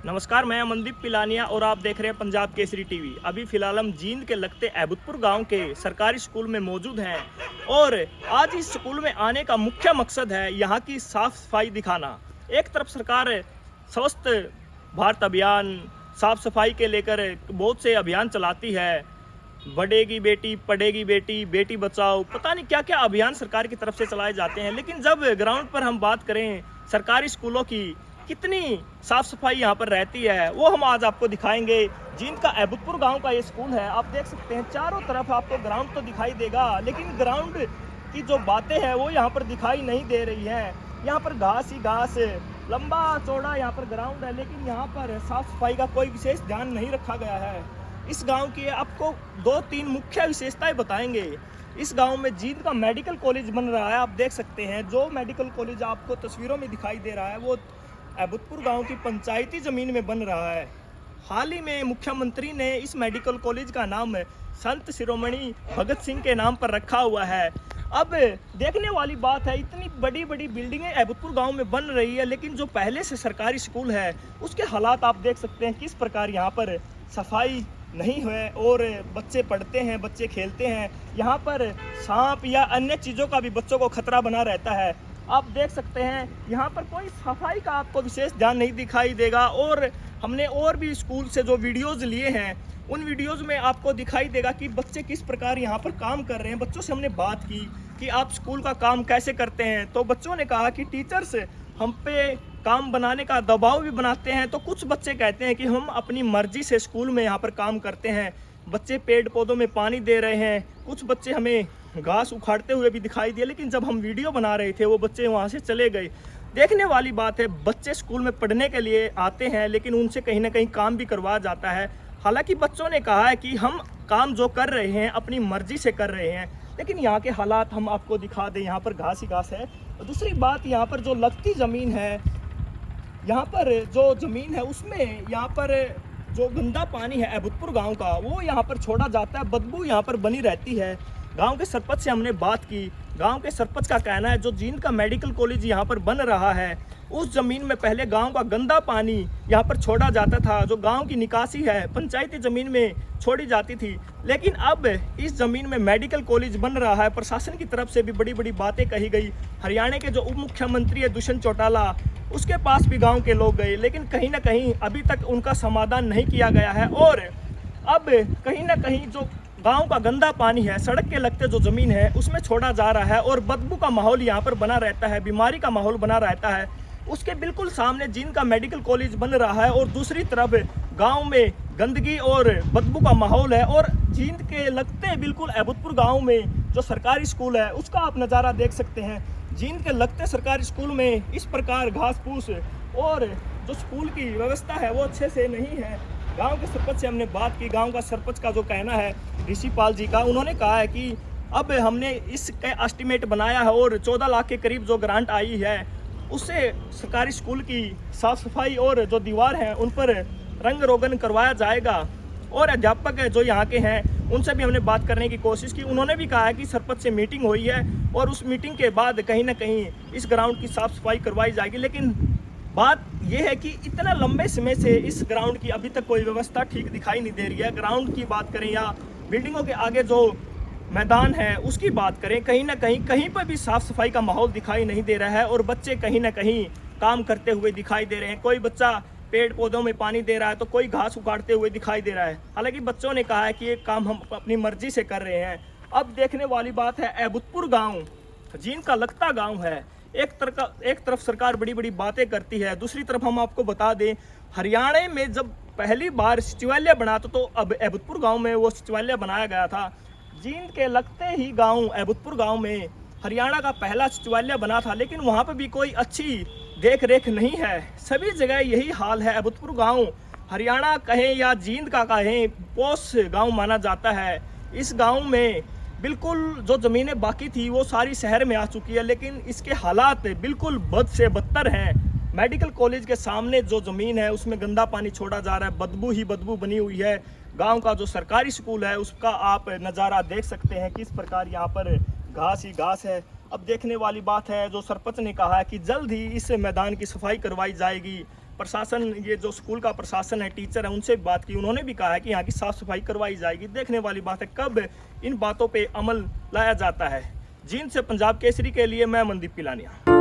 नमस्कार, मैं अमनदीप पिलानिया और आप देख रहे हैं पंजाब केसरी टीवी। अभी फिलहाल हम जींद के लगते अहबतपुर गांव के सरकारी स्कूल में मौजूद हैं और आज इस स्कूल में आने का मुख्य मकसद है यहां की साफ सफाई दिखाना। एक तरफ सरकार स्वस्थ भारत अभियान, साफ सफाई के लेकर बहुत से अभियान चलाती है, बढ़ेगी बेटी पढ़ेगी बेटी, बेटी बचाओ, पता नहीं क्या क्या अभियान सरकार की तरफ से चलाए जाते हैं। लेकिन जब ग्राउंड पर हम बात करें सरकारी स्कूलों की, कितनी साफ सफाई यहाँ पर रहती है, वो हम आज आपको दिखाएंगे। जींद का अहबतपुर गांव का ये स्कूल है। आप देख सकते हैं चारों तरफ आपको ग्राउंड तो दिखाई देगा, लेकिन ग्राउंड की जो बातें हैं वो यहाँ पर दिखाई नहीं दे रही है। यहाँ पर घास ही घास, लंबा चौड़ा यहाँ पर ग्राउंड है, लेकिन यहाँ पर साफ सफाई का कोई विशेष ध्यान नहीं रखा गया है। इस गांव की आपको 2-3 मुख्य विशेषताएं बताएंगे। इस गांव में जींद का मेडिकल कॉलेज बन रहा है। आप देख सकते हैं जो मेडिकल कॉलेज आपको तस्वीरों में दिखाई दे रहा है वो अहबतपुर गांव की पंचायती ज़मीन में बन रहा है। हाल ही में मुख्यमंत्री ने इस मेडिकल कॉलेज का नाम संत शिरोमणि भगत सिंह के नाम पर रखा हुआ है। अब देखने वाली बात है, इतनी बड़ी बड़ी बिल्डिंगें अहबतपुर गांव में बन रही है, लेकिन जो पहले से सरकारी स्कूल है उसके हालात आप देख सकते हैं किस प्रकार यहाँ पर सफाई नहीं है और बच्चे पढ़ते हैं, बच्चे खेलते हैं। यहाँ पर सांप या अन्य चीज़ों का भी बच्चों को खतरा बना रहता है। आप देख सकते हैं यहाँ पर कोई सफाई का आपको विशेष ध्यान नहीं दिखाई देगा। और हमने और भी स्कूल से जो वीडियोज़ लिए हैं उन वीडियोज़ में आपको दिखाई देगा कि बच्चे किस प्रकार यहाँ पर काम कर रहे हैं। बच्चों से हमने बात की कि आप स्कूल का काम कैसे करते हैं, तो बच्चों ने कहा कि टीचर्स हम पे काम बनाने का दबाव भी बनाते हैं। तो कुछ बच्चे कहते हैं कि हम अपनी मर्जी से स्कूल में यहाँ पर काम करते हैं। बच्चे पेड़ पौधों में पानी दे रहे हैं, कुछ बच्चे हमें घास उखाड़ते हुए भी दिखाई दिए, लेकिन जब हम वीडियो बना रहे थे वो बच्चे वहाँ से चले गए। देखने वाली बात है, बच्चे स्कूल में पढ़ने के लिए आते हैं, लेकिन उनसे कहीं ना कहीं काम भी करवाया जाता है। हालांकि बच्चों ने कहा है कि हम काम जो कर रहे हैं अपनी मर्जी से कर रहे हैं, लेकिन यहाँ के हालात हम आपको दिखा दें। यहाँ पर घास ही घास है। और दूसरी बात, यहाँ पर जो लगती ज़मीन है, यहाँ पर जो ज़मीन है उसमें यहाँ पर जो गंदा पानी है अहबतपुर गांव का वो यहाँ पर छोड़ा जाता है, बदबू यहाँ पर बनी रहती है। गांव के सरपंच से हमने बात की। गांव के सरपंच का कहना है जो जींद का मेडिकल कॉलेज यहाँ पर बन रहा है उस ज़मीन में पहले गांव का गंदा पानी यहाँ पर छोड़ा जाता था, जो गांव की निकासी है पंचायती ज़मीन में छोड़ी जाती थी। लेकिन अब इस ज़मीन में मेडिकल कॉलेज बन रहा है। प्रशासन की तरफ से भी बड़ी बड़ी बातें कही गई। हरियाणा के जो उप मुख्यमंत्री है दुष्यंत चौटाला, उसके पास भी गांव के लोग गए, लेकिन कहीं ना कहीं अभी तक उनका समाधान नहीं किया गया है। और अब कहीं ना कहीं जो गांव का गंदा पानी है, सड़क के लगते जो ज़मीन है उसमें छोड़ा जा रहा है और बदबू का माहौल यहाँ पर बना रहता है, बीमारी का माहौल बना रहता है। उसके बिल्कुल सामने जींद का मेडिकल कॉलेज बन रहा है और दूसरी तरफ गांव में गंदगी और बदबू का माहौल है। और जींद के लगते बिल्कुल अहबतपुर गांव में जो सरकारी स्कूल है उसका आप नज़ारा देख सकते हैं। जींद के लगते सरकारी स्कूल में इस प्रकार घास फूस और जो स्कूल की व्यवस्था है वो अच्छे से नहीं है। गांव के सरपंच से हमने बात की। गांव का सरपंच का जो कहना है ऋषि पाल जी का, उन्होंने कहा है कि अब हमने इसका एस्टिमेट बनाया है और 14 लाख के करीब जो ग्रांट आई है उससे सरकारी स्कूल की साफ़ सफाई और जो दीवार हैं उन पर रंग रोगन करवाया जाएगा। और अध्यापक जो यहाँ के हैं उनसे भी हमने बात करने की कोशिश की। उन्होंने भी कहा है कि सरपंच से मीटिंग हुई है और उस मीटिंग के बाद कहीं ना कहीं इस ग्राउंड की साफ़ सफाई करवाई जाएगी। लेकिन बात यह है कि इतना लंबे समय से इस ग्राउंड की अभी तक कोई व्यवस्था ठीक दिखाई नहीं दे रही है। ग्राउंड की बात करें या बिल्डिंगों के आगे जो मैदान है उसकी बात करें, कहीं ना कहीं पर भी साफ़ सफाई का माहौल दिखाई नहीं दे रहा है और बच्चे कहीं ना कहीं काम करते हुए दिखाई दे रहे हैं। कोई बच्चा पेड़ पौधों में पानी दे रहा है तो कोई घास उखाड़ते हुए दिखाई दे रहा है। हालांकि बच्चों ने कहा है कि ये काम हम अपनी मर्जी से कर रहे हैं। अब देखने वाली बात है, अहबतपुर गाँव जींद का लगता गाँव है। एक तरफ सरकार बड़ी बड़ी बातें करती है, दूसरी तरफ हम आपको बता दें हरियाणा में जब पहली बार सचिवालय बना तो अब अहबतपुर गांव में वो सचिवालय बनाया गया था। जींद के लगते ही गांव अहबतपुर गांव में हरियाणा का पहला सचिवालय बना था, लेकिन वहां पर भी कोई अच्छी देख रेख नहीं है। सभी जगह यही हाल है। अहबतपुर गांव हरियाणा कहें या जींद का कहें पोष गाँव माना जाता है। इस गाँव में बिल्कुल जो ज़मीनें बाकी थी वो सारी शहर में आ चुकी है, लेकिन इसके हालात बिल्कुल बद से बदतर हैं। मेडिकल कॉलेज के सामने जो ज़मीन है उसमें गंदा पानी छोड़ा जा रहा है, बदबू ही बदबू बनी हुई है। गांव का जो सरकारी स्कूल है उसका आप नज़ारा देख सकते हैं किस प्रकार यहाँ पर घास ही घास है। अब देखने वाली बात है, जो सरपंच ने कहा है कि जल्द ही इस मैदान की सफाई करवाई जाएगी। प्रशासन, ये जो स्कूल का प्रशासन है, टीचर है, उनसे बात की। उन्होंने भी कहा है कि यहाँ की साफ़ सफाई करवाई जाएगी। देखने वाली बात है कब इन बातों पे अमल लाया जाता है। जींद से पंजाब केसरी के लिए मैं मनदीप पिलानिया।